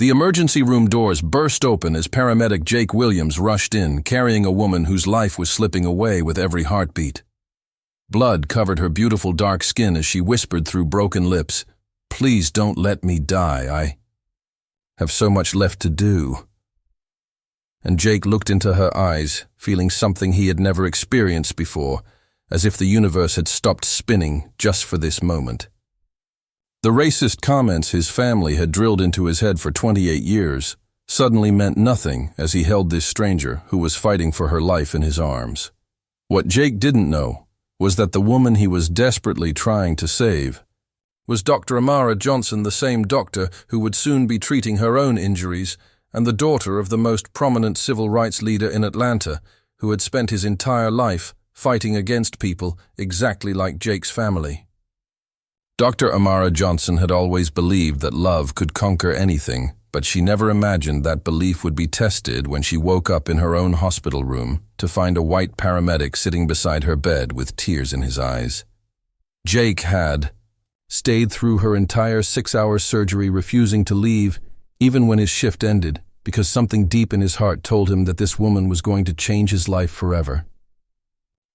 The emergency room doors burst open as paramedic Jake Williams rushed in, carrying a woman whose life was slipping away with every heartbeat. Blood covered her beautiful dark skin as she whispered through broken lips, "Please don't let me die. I have so much left to do." And Jake looked into her eyes, feeling something he had never experienced before, as if the universe had stopped spinning just for this moment. The racist comments his family had drilled into his head for 28 years suddenly meant nothing as he held this stranger who was fighting for her life in his arms. What Jake didn't know was that the woman he was desperately trying to save was Dr. Amara Johnson, the same doctor who would soon be treating her own injuries, and the daughter of the most prominent civil rights leader in Atlanta, who had spent his entire life fighting against people exactly like Jake's family. Dr. Amara Johnson had always believed that love could conquer anything, but she never imagined that belief would be tested when she woke up in her own hospital room to find a white paramedic sitting beside her bed with tears in his eyes. Jake had stayed through her entire 6-hour surgery, refusing to leave, even when his shift ended, because something deep in his heart told him that this woman was going to change his life forever.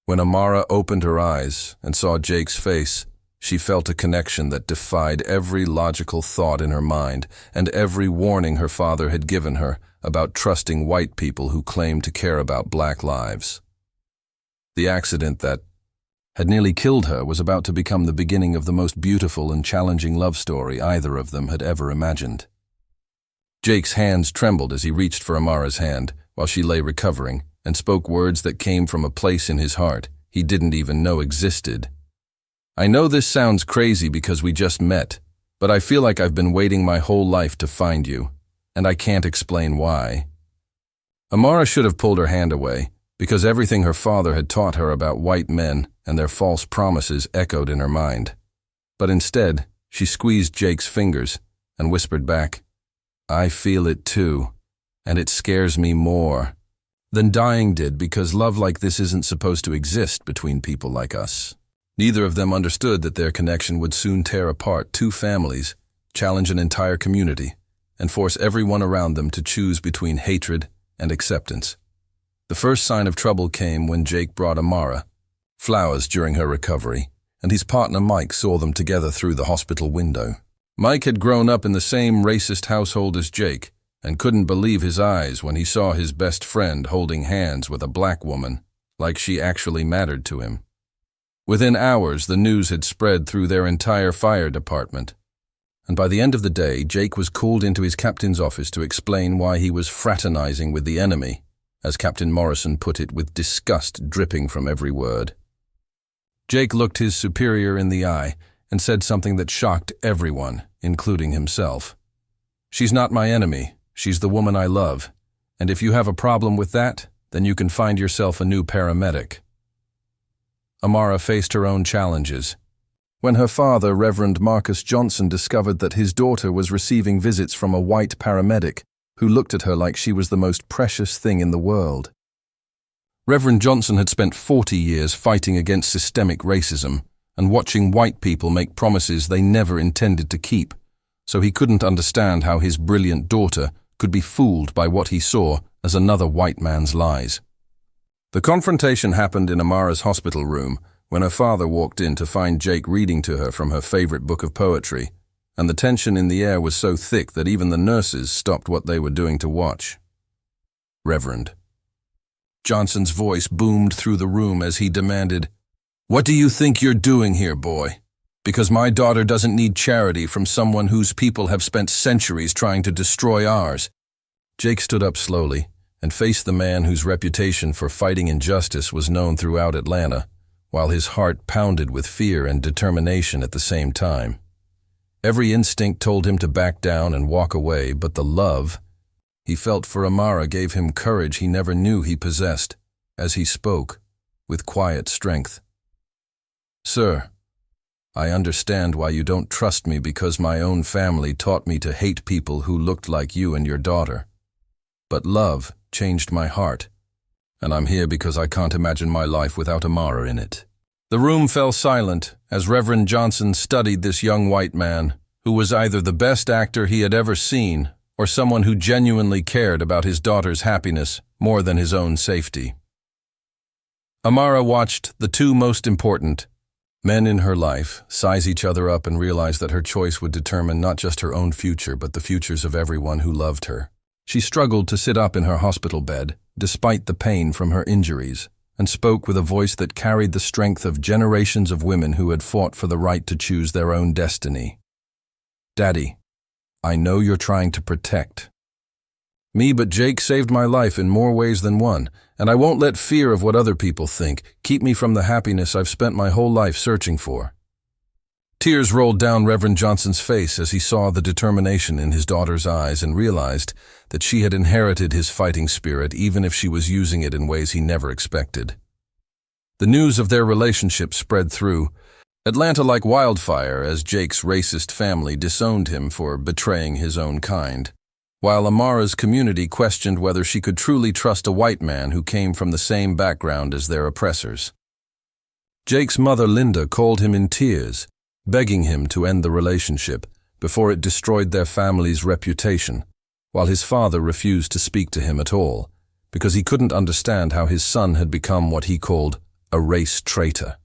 When Amara opened her eyes and saw Jake's face, she felt a connection that defied every logical thought in her mind and every warning her father had given her about trusting white people who claimed to care about black lives. The accident that had nearly killed her was about to become the beginning of the most beautiful and challenging love story either of them had ever imagined. Jake's hands trembled as he reached for Amara's hand while she lay recovering and spoke words that came from a place in his heart he didn't even know existed. "I know this sounds crazy because we just met, but I feel like I've been waiting my whole life to find you, and I can't explain why." Amara should have pulled her hand away, because everything her father had taught her about white men and their false promises echoed in her mind. But instead, she squeezed Jake's fingers and whispered back, "I feel it too, and it scares me more than dying did, because love like this isn't supposed to exist between people like us." Neither of them understood that their connection would soon tear apart two families, challenge an entire community, and force everyone around them to choose between hatred and acceptance. The first sign of trouble came when Jake brought Amara flowers during her recovery, and his partner Mike saw them together through the hospital window. Mike had grown up in the same racist household as Jake and couldn't believe his eyes when he saw his best friend holding hands with a black woman, like she actually mattered to him. Within hours, the news had spread through their entire fire department, and by the end of the day, Jake was called into his captain's office to explain why he was fraternizing with the enemy, as Captain Morrison put it, with disgust dripping from every word. Jake looked his superior in the eye and said something that shocked everyone, including himself. "She's not my enemy, she's the woman I love, and if you have a problem with that, then you can find yourself a new paramedic." Amara faced her own challenges. When her father, Reverend Marcus Johnson, discovered that his daughter was receiving visits from a white paramedic who looked at her like she was the most precious thing in the world. Reverend Johnson had spent 40 years fighting against systemic racism and watching white people make promises they never intended to keep, so he couldn't understand how his brilliant daughter could be fooled by what he saw as another white man's lies. The confrontation happened in Amara's hospital room when her father walked in to find Jake reading to her from her favorite book of poetry, and the tension in the air was so thick that even the nurses stopped what they were doing to watch. "Reverend." Johnson's voice boomed through the room as he demanded, "What do you think you're doing here, boy? Because my daughter doesn't need charity from someone whose people have spent centuries trying to destroy ours." Jake stood up slowly and faced the man whose reputation for fighting injustice was known throughout Atlanta, while his heart pounded with fear and determination at the same time. Every instinct told him to back down and walk away, but the love he felt for Amara gave him courage he never knew he possessed, as he spoke, with quiet strength. "Sir, I understand why you don't trust me, because my own family taught me to hate people who looked like you and your daughter. But love changed my heart, and I'm here because I can't imagine my life without Amara in it." The room fell silent as Reverend Johnson studied this young white man, who was either the best actor he had ever seen or someone who genuinely cared about his daughter's happiness more than his own safety. Amara watched the two most important men in her life size each other up and realize that her choice would determine not just her own future but the futures of everyone who loved her. She struggled to sit up in her hospital bed, despite the pain from her injuries, and spoke with a voice that carried the strength of generations of women who had fought for the right to choose their own destiny. "Daddy, I know you're trying to protect me, but Jake saved my life in more ways than one, and I won't let fear of what other people think keep me from the happiness I've spent my whole life searching for." Tears rolled down Reverend Johnson's face as he saw the determination in his daughter's eyes and realized that she had inherited his fighting spirit even if she was using it in ways he never expected. The news of their relationship spread through Atlanta like wildfire as Jake's racist family disowned him for betraying his own kind, while Amara's community questioned whether she could truly trust a white man who came from the same background as their oppressors. Jake's mother, Linda, called him in tears, begging him to end the relationship before it destroyed their family's reputation, while his father refused to speak to him at all, because he couldn't understand how his son had become what he called a race traitor.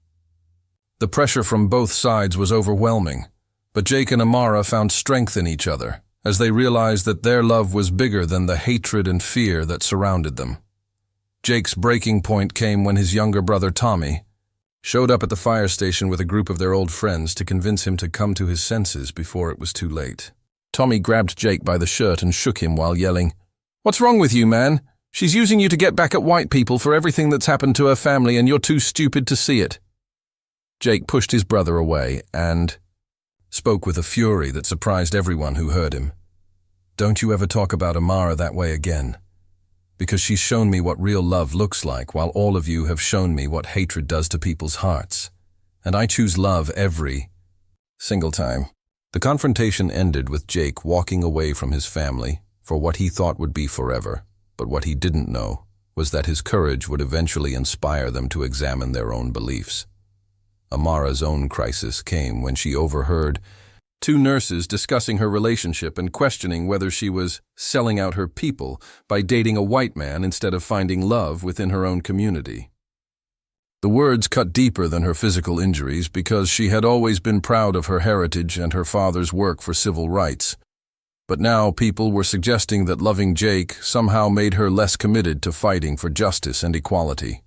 The pressure from both sides was overwhelming, but Jake and Amara found strength in each other as they realized that their love was bigger than the hatred and fear that surrounded them. Jake's breaking point came when his younger brother, Tommy, showed up at the fire station with a group of their old friends to convince him to come to his senses before it was too late. Tommy grabbed Jake by the shirt and shook him while yelling, "What's wrong with you, man? She's using you to get back at white people for everything that's happened to her family and you're too stupid to see it." Jake pushed his brother away and spoke with a fury that surprised everyone who heard him. "Don't you ever talk about Amara that way again, because she's shown me what real love looks like while all of you have shown me what hatred does to people's hearts. And I choose love every single time." The confrontation ended with Jake walking away from his family for what he thought would be forever, but what he didn't know was that his courage would eventually inspire them to examine their own beliefs. Amara's own crisis came when she overheard two nurses discussing her relationship and questioning whether she was selling out her people by dating a white man instead of finding love within her own community. The words cut deeper than her physical injuries because she had always been proud of her heritage and her father's work for civil rights. But now people were suggesting that loving Jake somehow made her less committed to fighting for justice and equality.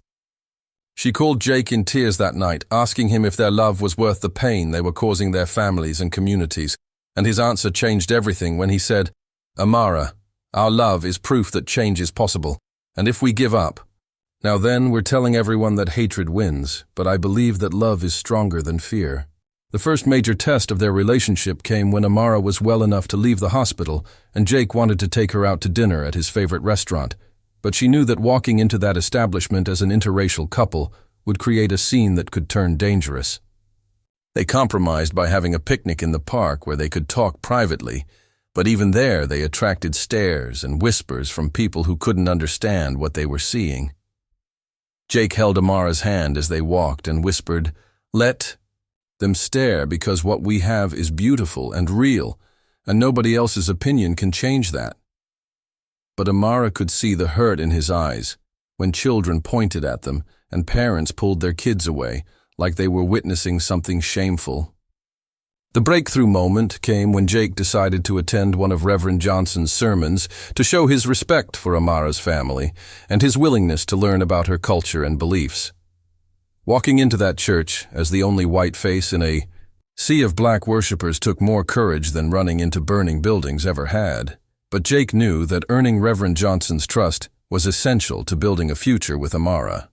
She called Jake in tears that night, asking him if their love was worth the pain they were causing their families and communities, and his answer changed everything when he said, "Amara, our love is proof that change is possible, and if we give up, now then we're telling everyone that hatred wins, but I believe that love is stronger than fear." The first major test of their relationship came when Amara was well enough to leave the hospital, and Jake wanted to take her out to dinner at his favorite restaurant. But she knew that walking into that establishment as an interracial couple would create a scene that could turn dangerous. They compromised by having a picnic in the park where they could talk privately, but even there they attracted stares and whispers from people who couldn't understand what they were seeing. Jake held Amara's hand as they walked and whispered, "Let them stare because what we have is beautiful and real, and nobody else's opinion can change that." But Amara could see the hurt in his eyes when children pointed at them and parents pulled their kids away like they were witnessing something shameful. The breakthrough moment came when Jake decided to attend one of Reverend Johnson's sermons to show his respect for Amara's family and his willingness to learn about her culture and beliefs. Walking into that church as the only white face in a sea of black worshippers took more courage than running into burning buildings ever had. But Jake knew that earning Reverend Johnson's trust was essential to building a future with Amara.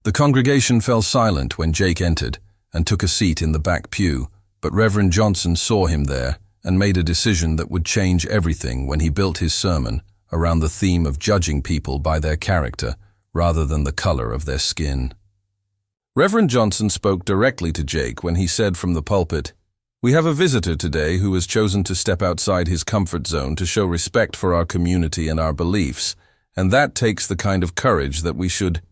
The congregation fell silent when Jake entered and took a seat in the back pew, but Reverend Johnson saw him there and made a decision that would change everything when he built his sermon around the theme of judging people by their character rather than the color of their skin. Reverend Johnson spoke directly to Jake when he said from the pulpit, "We have a visitor today who has chosen to step outside his comfort zone to show respect for our community and our beliefs, and that takes the kind of courage that we should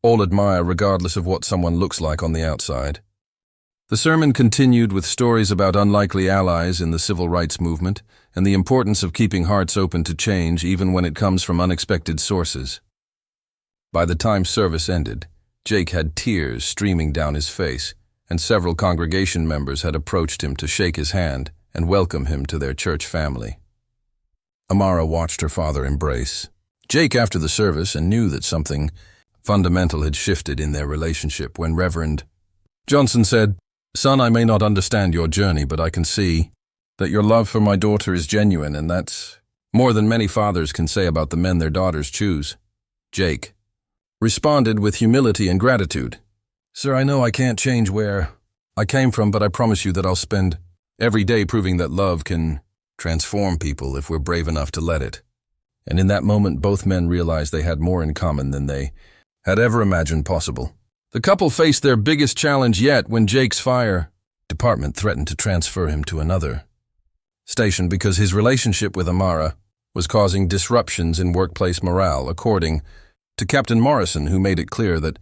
all admire regardless of what someone looks like on the outside." The sermon continued with stories about unlikely allies in the civil rights movement and the importance of keeping hearts open to change even when it comes from unexpected sources. By the time service ended, Jake had tears streaming down his face, and several congregation members had approached him to shake his hand and welcome him to their church family. Amara watched her father embrace Jake after the service and knew that something fundamental had shifted in their relationship when Reverend Johnson said, "Son, I may not understand your journey, but I can see that your love for my daughter is genuine, and that's more than many fathers can say about the men their daughters choose." Jake responded with humility and gratitude. "Sir, I know I can't change where I came from, but I promise you that I'll spend every day proving that love can transform people if we're brave enough to let it." And in that moment, both men realized they had more in common than they had ever imagined possible. The couple faced their biggest challenge yet when Jake's fire department threatened to transfer him to another station because his relationship with Amara was causing disruptions in workplace morale, according to Captain Morrison, who made it clear that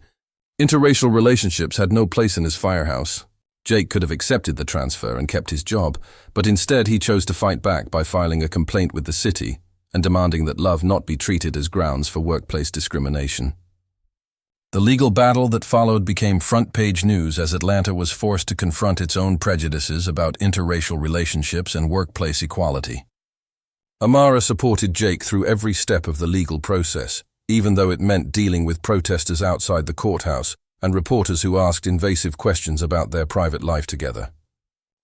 interracial relationships had no place in his firehouse. Jake could have accepted the transfer and kept his job, but instead he chose to fight back by filing a complaint with the city and demanding that love not be treated as grounds for workplace discrimination. The legal battle that followed became front-page news as Atlanta was forced to confront its own prejudices about interracial relationships and workplace equality. Amara supported Jake through every step of the legal process, even though it meant dealing with protesters outside the courthouse and reporters who asked invasive questions about their private life together.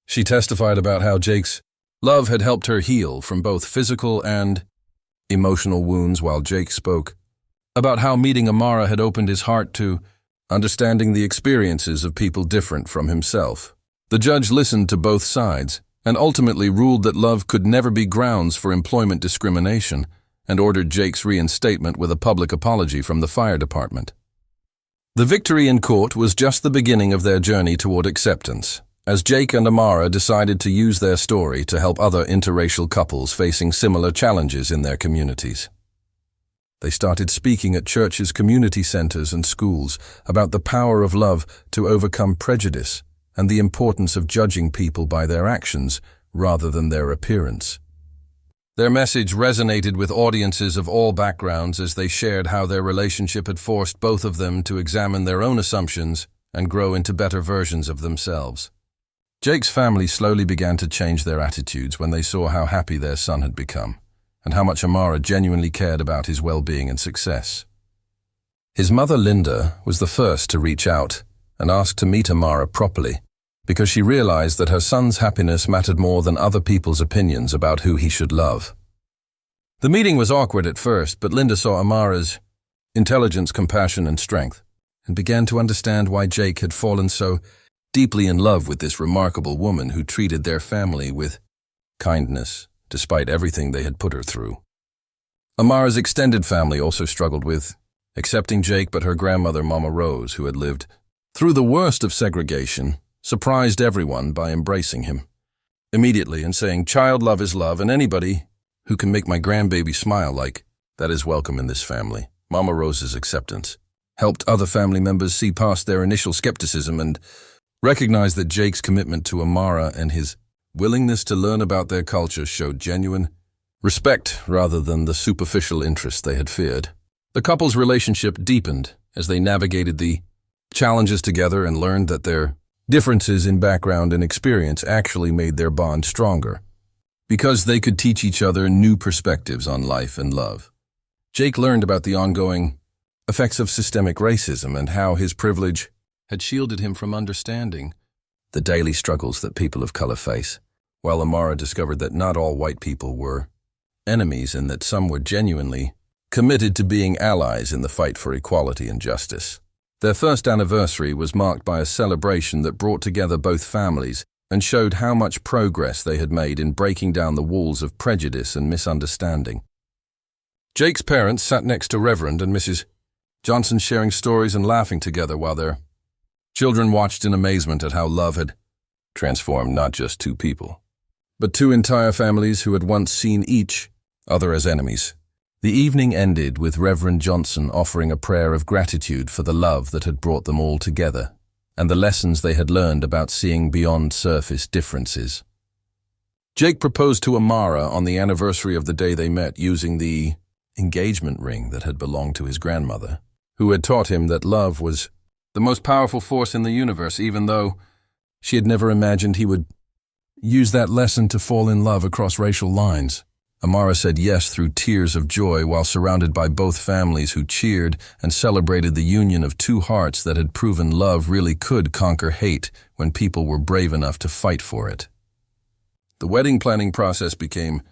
She testified about how Jake's love had helped her heal from both physical and emotional wounds, while Jake spoke about how meeting Amara had opened his heart to understanding the experiences of people different from himself. The judge listened to both sides and ultimately ruled that love could never be grounds for employment discrimination and ordered Jake's reinstatement with a public apology from the fire department. The victory in court was just the beginning of their journey toward acceptance, as Jake and Amara decided to use their story to help other interracial couples facing similar challenges in their communities. They started speaking at churches, community centers, and schools about the power of love to overcome prejudice and the importance of judging people by their actions rather than their appearance. Their message resonated with audiences of all backgrounds as they shared how their relationship had forced both of them to examine their own assumptions and grow into better versions of themselves. Jake's family slowly began to change their attitudes when they saw how happy their son had become, and how much Amara genuinely cared about his well-being and success. His mother, Linda, was the first to reach out and ask to meet Amara properly, because she realized that her son's happiness mattered more than other people's opinions about who he should love. The meeting was awkward at first, but Linda saw Amara's intelligence, compassion, and strength, and began to understand why Jake had fallen so deeply in love with this remarkable woman who treated their family with kindness, despite everything they had put her through. Amara's extended family also struggled with accepting Jake, but her grandmother, Mama Rose, who had lived through the worst of segregation, surprised everyone by embracing him immediately and saying, "Child love is love, and anybody who can make my grandbaby smile like that is welcome in this family." Mama Rose's acceptance helped other family members see past their initial skepticism and recognize that Jake's commitment to Amara and his willingness to learn about their culture showed genuine respect rather than the superficial interest they had feared. The couple's relationship deepened as they navigated the challenges together and learned that their differences in background and experience actually made their bond stronger, because they could teach each other new perspectives on life and love. Jake learned about the ongoing effects of systemic racism and how his privilege had shielded him from understanding the daily struggles that people of color face, while Amara discovered that not all white people were enemies and that some were genuinely committed to being allies in the fight for equality and justice. Their first anniversary was marked by a celebration that brought together both families and showed how much progress they had made in breaking down the walls of prejudice and misunderstanding. Jake's parents sat next to Reverend and Mrs. Johnson, sharing stories and laughing together while their children watched in amazement at how love had transformed not just two people, but two entire families who had once seen each other as enemies. The evening ended with Reverend Johnson offering a prayer of gratitude for the love that had brought them all together and the lessons they had learned about seeing beyond surface differences. Jake proposed to Amara on the anniversary of the day they met using the engagement ring that had belonged to his grandmother, who had taught him that love was the most powerful force in the universe, even though she had never imagined he would use that lesson to fall in love across racial lines. Amara said yes through tears of joy while surrounded by both families who cheered and celebrated the union of two hearts that had proven love really could conquer hate when people were brave enough to fight for it. The wedding planning process became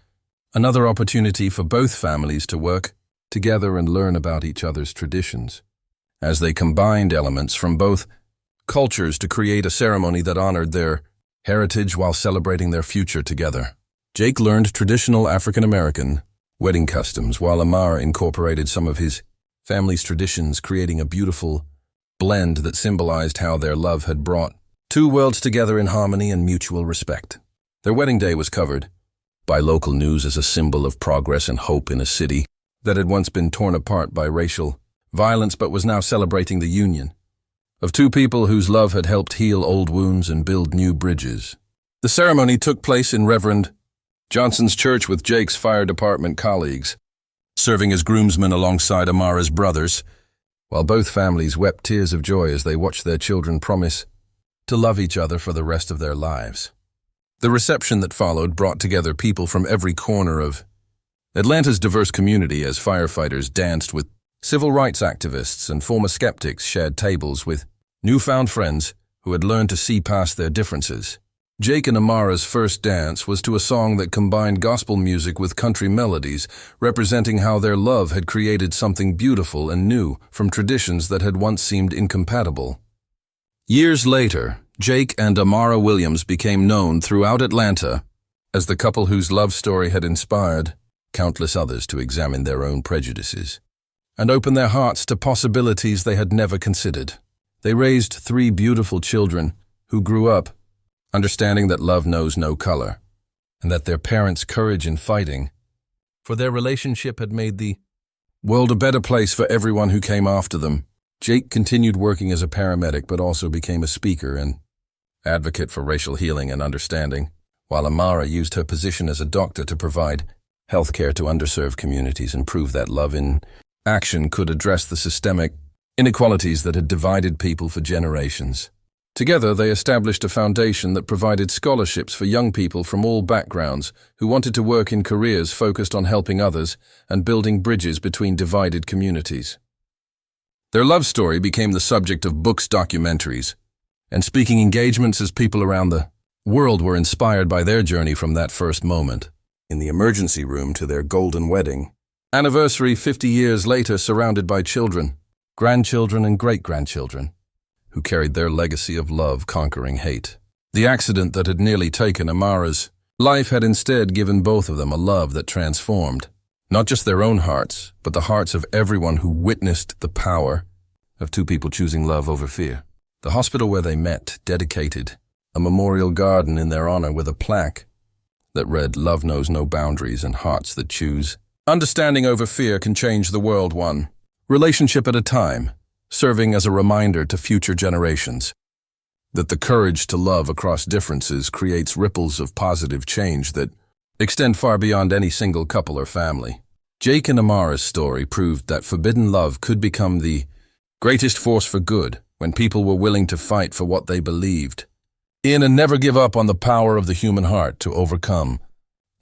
another opportunity for both families to work together and learn about each other's traditions, as they combined elements from both cultures to create a ceremony that honored their heritage while celebrating their future together. Jake learned traditional African-American wedding customs, while Amara incorporated some of his family's traditions, creating a beautiful blend that symbolized how their love had brought two worlds together in harmony and mutual respect. Their wedding day was covered by local news as a symbol of progress and hope in a city that had once been torn apart by racial violence but was now celebrating the union of two people whose love had helped heal old wounds and build new bridges. The ceremony took place in Reverend Johnson's church with Jake's fire department colleagues, serving as groomsmen alongside Amara's brothers, while both families wept tears of joy as they watched their children promise to love each other for the rest of their lives. The reception that followed brought together people from every corner of Atlanta's diverse community as firefighters danced with civil rights activists and former skeptics shared tables with newfound friends who had learned to see past their differences. Jake and Amara's first dance was to a song that combined gospel music with country melodies, representing how their love had created something beautiful and new from traditions that had once seemed incompatible. Years later, Jake and Amara Williams became known throughout Atlanta as the couple whose love story had inspired countless others to examine their own prejudices and open their hearts to possibilities they had never considered. They raised 3 beautiful children who grew up understanding that love knows no color, and that their parents' courage in fighting for their relationship had made the world a better place for everyone who came after them. Jake continued working as a paramedic but also became a speaker and advocate for racial healing and understanding, while Amara used her position as a doctor to provide healthcare to underserved communities and prove that love in action could address the systemic inequalities that had divided people for generations. Together, they established a foundation that provided scholarships for young people from all backgrounds who wanted to work in careers focused on helping others and building bridges between divided communities. Their love story became the subject of books, documentaries, and speaking engagements as people around the world were inspired by their journey from that first moment in the emergency room to their golden wedding anniversary 50 years later, surrounded by children, grandchildren, and great-grandchildren who carried their legacy of love conquering hate. The accident that had nearly taken Amara's life had instead given both of them a love that transformed not just their own hearts, but the hearts of everyone who witnessed the power of two people choosing love over fear. The hospital where they met dedicated a memorial garden in their honor with a plaque that read, "Love knows no boundaries and hearts that choose. Understanding over fear can change the world one relationship at a time," serving as a reminder to future generations that the courage to love across differences creates ripples of positive change that extend far beyond any single couple or family. Jake and Amara's story proved that forbidden love could become the greatest force for good when people were willing to fight for what they believed in and never give up on the power of the human heart to overcome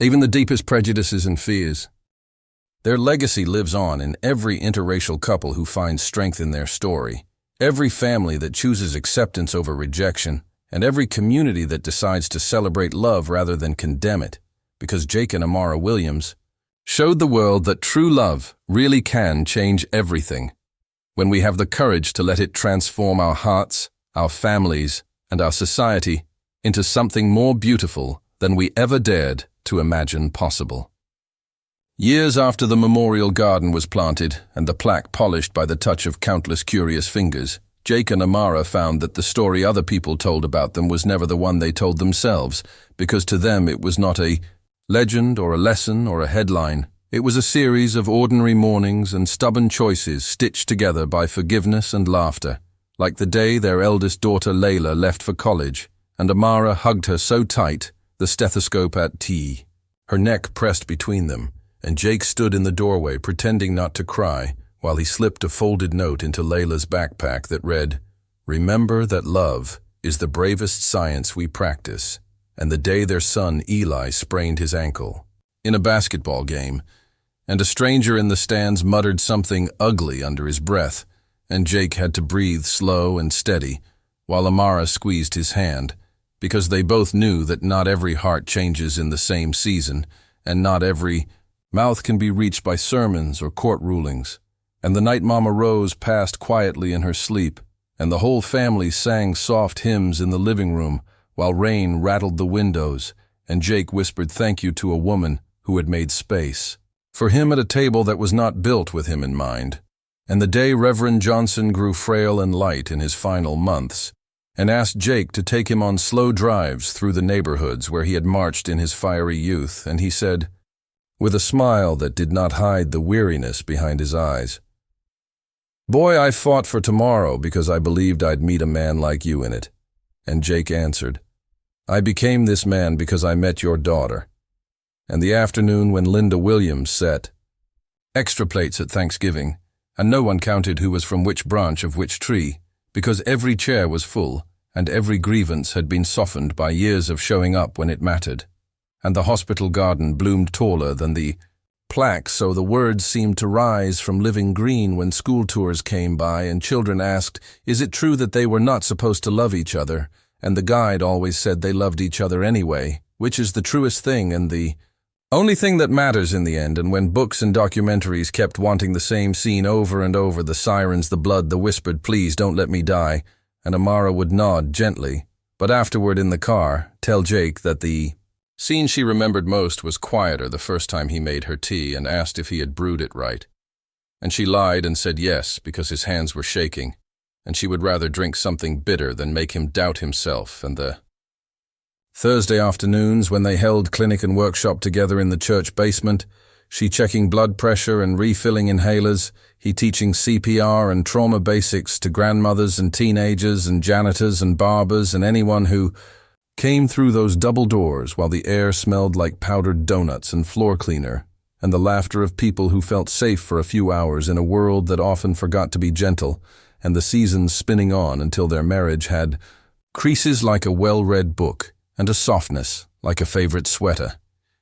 even the deepest prejudices and fears. Their legacy lives on in every interracial couple who finds strength in their story, every family that chooses acceptance over rejection, and every community that decides to celebrate love rather than condemn it, because Jake and Amara Williams showed the world that true love really can change everything when we have the courage to let it transform our hearts, our families, and our society into something more beautiful than we ever dared to imagine possible. Years after the memorial garden was planted and the plaque polished by the touch of countless curious fingers, Jake and Amara found that the story other people told about them was never the one they told themselves, because to them it was not a legend or a lesson or a headline. It was a series of ordinary mornings and stubborn choices stitched together by forgiveness and laughter, like the day their eldest daughter Layla left for college, and Amara hugged her so tight the stethoscope at T, her neck pressed between them, and Jake stood in the doorway pretending not to cry while he slipped a folded note into Layla's backpack that read, "Remember that love is the bravest science we practice," and the day their son Eli sprained his ankle in a basketball game, and a stranger in the stands muttered something ugly under his breath, and Jake had to breathe slow and steady while Amara squeezed his hand, because they both knew that not every heart changes in the same season, and not every mouth can be reached by sermons or court rulings. And the night Mama Rose passed quietly in her sleep, and the whole family sang soft hymns in the living room while rain rattled the windows, and Jake whispered thank you to a woman who had made space for him at a table that was not built with him in mind. And the day Reverend Johnson grew frail and light in his final months, and asked Jake to take him on slow drives through the neighborhoods where he had marched in his fiery youth, and he said, with a smile that did not hide the weariness behind his eyes, "Boy, I fought for tomorrow because I believed I'd meet a man like you in it." And Jake answered, "I became this man because I met your daughter." And the afternoon when Linda Williams set extra plates at Thanksgiving, and no one counted who was from which branch of which tree, because every chair was full, and every grievance had been softened by years of showing up when it mattered, and the hospital garden bloomed taller than the plaque, so the words seemed to rise from living green when school tours came by and children asked, is it true that they were not supposed to love each other, and the guide always said they loved each other anyway, which is the truest thing and the only thing that matters in the end. And when books and documentaries kept wanting the same scene over and over, the sirens, the blood, the whispered, "Please don't let me die," and Amara would nod gently, but afterward in the car, tell Jake that the scene she remembered most was quieter the first time he made her tea and asked if he had brewed it right. And she lied and said yes, because his hands were shaking, and she would rather drink something bitter than make him doubt himself. And the Thursday afternoons when they held clinic and workshop together in the church basement, she checking blood pressure and refilling inhalers, he teaching CPR and trauma basics to grandmothers and teenagers and janitors and barbers and anyone who came through those double doors while the air smelled like powdered donuts and floor cleaner, and the laughter of people who felt safe for a few hours in a world that often forgot to be gentle, and the seasons spinning on until their marriage had creases like a well-read book, and a softness like a favorite sweater.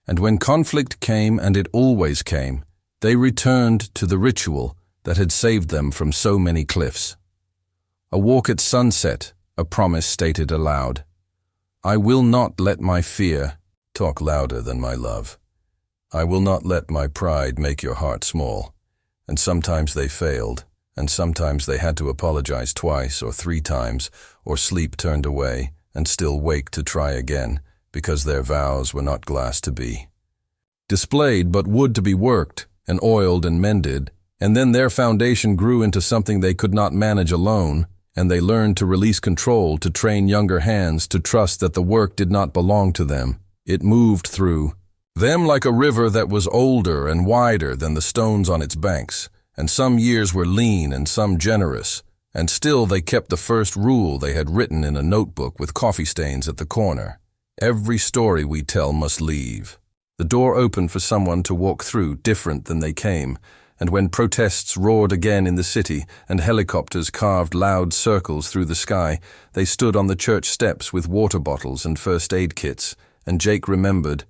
And when conflict came, and it always came, they returned to the ritual that had saved them from so many cliffs. A walk at sunset, a promise stated aloud. I will not let my fear talk louder than my love. I will not let my pride make your heart small. And sometimes they failed, and sometimes they had to apologize twice or 3 times, or sleep turned away, and still wake to try again, because their vows were not glass to be displayed, but wood to be worked, and oiled and mended, and then their foundation grew into something they could not manage alone, and they learned to release control, to train younger hands to trust that the work did not belong to them. It moved through them like a river that was older and wider than the stones on its banks, and some years were lean and some generous, and still they kept the first rule they had written in a notebook with coffee stains at the corner. Every story we tell must leave. The door opened for someone to walk through different than they came, and when protests roared again in the city and helicopters carved loud circles through the sky, they stood on the church steps with water bottles and first aid kits, and Jake remembered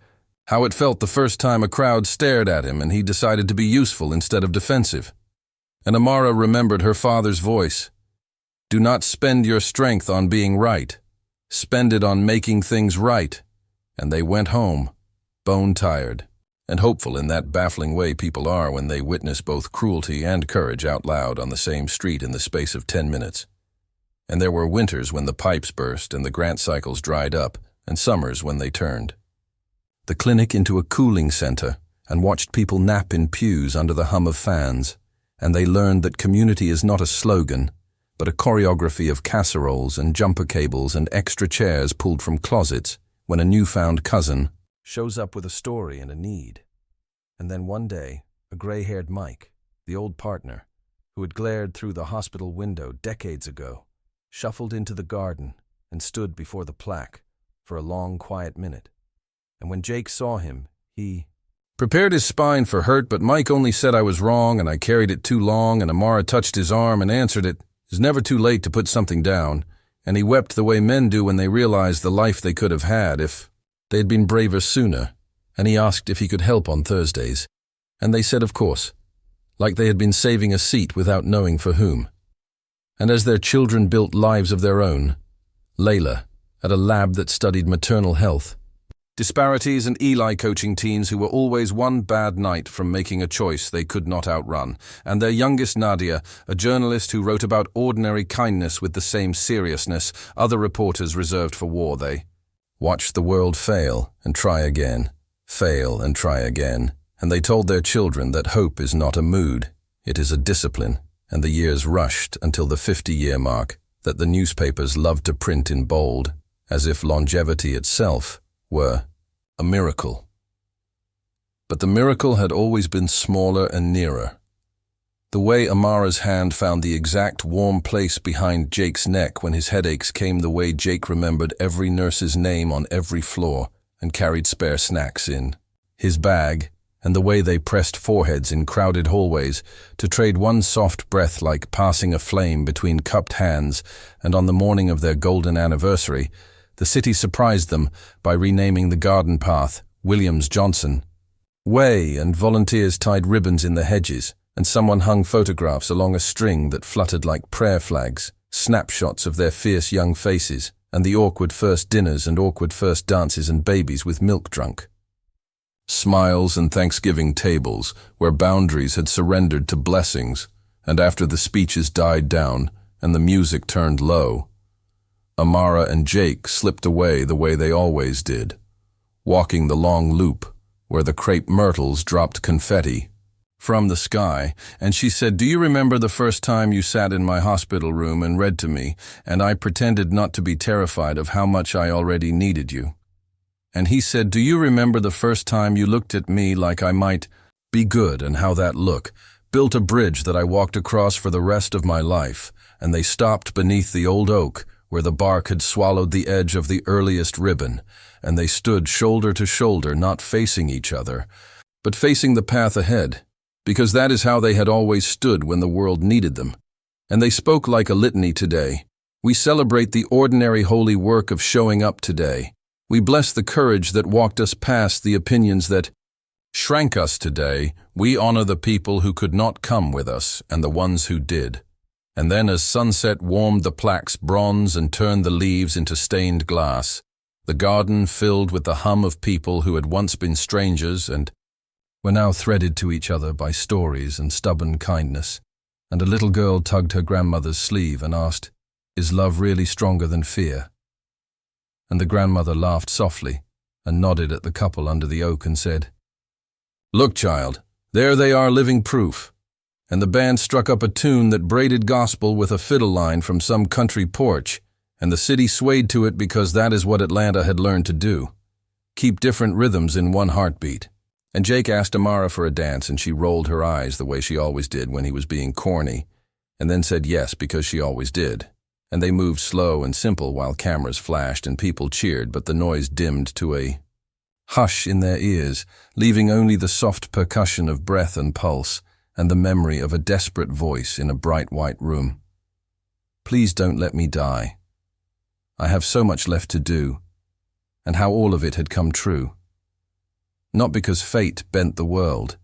how it felt the first time a crowd stared at him and he decided to be useful instead of defensive. And Amara remembered her father's voice. Do not spend your strength on being right. Spend it on making things right. And they went home, bone-tired, and hopeful in that baffling way people are when they witness both cruelty and courage out loud on the same street in the space of 10 minutes. And there were winters when the pipes burst and the grant cycles dried up, and summers when they turned the clinic into a cooling center and watched people nap in pews under the hum of fans, and they learned that community is not a slogan, but a choreography of casseroles and jumper cables and extra chairs pulled from closets when a newfound cousin shows up with a story and a need. And then one day, a gray-haired Mike, the old partner, who had glared through the hospital window decades ago, shuffled into the garden and stood before the plaque for a long, quiet minute. and when Jake saw him, he prepared his spine for hurt, but Mike only said I was wrong and I carried it too long, and Amara touched his arm and answered it. It's never too late to put something down, and he wept the way men do when they realize the life they could have had if they had been braver sooner, and he asked if he could help on Thursdays, and they said of course, like they had been saving a seat without knowing for whom. And as their children built lives of their own, Layla, at a lab that studied maternal health, Disparities and Eli coaching teens who were always one bad night from making a choice they could not outrun, and their youngest Nadia, a journalist who wrote about ordinary kindness with the same seriousness other reporters reserved for war. They watched the world fail and try again, and they told their children that hope is not a mood, it is a discipline, and the years rushed until the 50-year mark that the newspapers loved to print in bold, as if longevity itself were a miracle. But the miracle had always been smaller and nearer. The way Amara's hand found the exact warm place behind Jake's neck when his headaches came, the way Jake remembered every nurse's name on every floor and carried spare snacks in his bag, and the way they pressed foreheads in crowded hallways to trade one soft breath like passing a flame between cupped hands, and on the morning of their golden anniversary, the city surprised them by renaming the garden path Williams Johnson Way, and volunteers tied ribbons in the hedges, and someone hung photographs along a string that fluttered like prayer flags, snapshots of their fierce young faces, and the awkward first dinners and awkward first dances and babies with milk drunk. Smiles and Thanksgiving tables where boundaries had surrendered to blessings, and after the speeches died down and the music turned low, Amara and Jake slipped away the way they always did, walking the long loop where the crepe myrtles dropped confetti from the sky, and she said, "Do you remember the first time you sat in my hospital room and read to me, and I pretended not to be terrified of how much I already needed you?" And he said, "Do you remember the first time you looked at me like I might be good, and how that look built a bridge that I walked across for the rest of my life?" And they stopped beneath the old oak where the bark had swallowed the edge of the earliest ribbon, and they stood shoulder to shoulder, not facing each other, but facing the path ahead, because that is how they had always stood when the world needed them. And they spoke like a litany today. We celebrate the ordinary holy work of showing up today. We bless the courage that walked us past the opinions that shrank us today. We honor the people who could not come with us and the ones who did. And then as sunset warmed the plaque's bronze and turned the leaves into stained glass, the garden filled with the hum of people who had once been strangers and were now threaded to each other by stories and stubborn kindness. And a little girl tugged her grandmother's sleeve and asked, "Is love really stronger than fear?" And the grandmother laughed softly and nodded at the couple under the oak and said, "Look, child, there they are, living proof." And the band struck up a tune that braided gospel with a fiddle line from some country porch, and the city swayed to it because that is what Atlanta had learned to do. Keep different rhythms in one heartbeat. And Jake asked Amara for a dance, and she rolled her eyes the way she always did when he was being corny, and then said yes because she always did. And they moved slow and simple while cameras flashed and people cheered, but the noise dimmed to a hush in their ears, leaving only the soft percussion of breath and pulse, and the memory of a desperate voice in a bright white room. "Please don't let me die. I have so much left to do," and how all of it had come true. Not because fate bent the world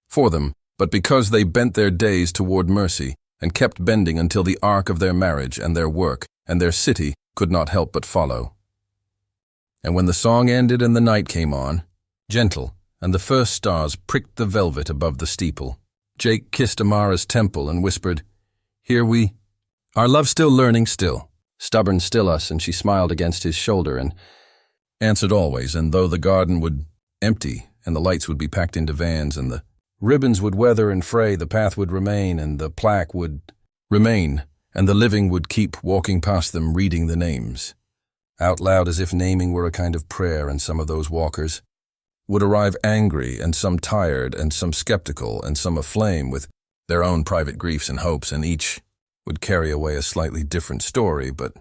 for them, but because they bent their days toward mercy and kept bending until the arc of their marriage and their work and their city could not help but follow. And when the song ended and the night came on, gentle, and the first stars pricked the velvet above the steeple, Jake kissed Amara's temple and whispered, "Here we are, love still learning still, stubborn still us," and she smiled against his shoulder and answered always, and though the garden would empty and the lights would be packed into vans and the ribbons would weather and fray, the path would remain and the plaque would remain, and the living would keep walking past them reading the names out loud as if naming were a kind of prayer, and some of those walkers would arrive angry and some tired and some skeptical and some aflame with their own private griefs and hopes, and each would carry away a slightly different story, but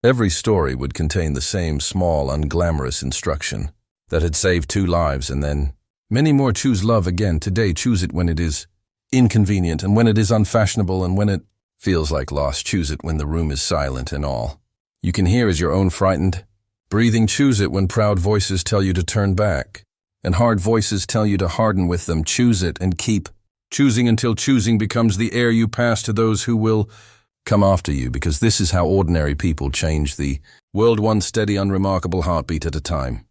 every story would contain the same small, unglamorous instruction. that had saved 2 lives, and then many more choose love again. Today, choose it when it is inconvenient and when it is unfashionable and when it feels like loss. Choose it when the room is silent and all you can hear is your own frightened breathing. Choose it when proud voices tell you to turn back and hard voices tell you to harden with them. Choose it and keep choosing until choosing becomes the air you pass to those who will come after you, because this is how ordinary people change the world, one steady, unremarkable heartbeat at a time.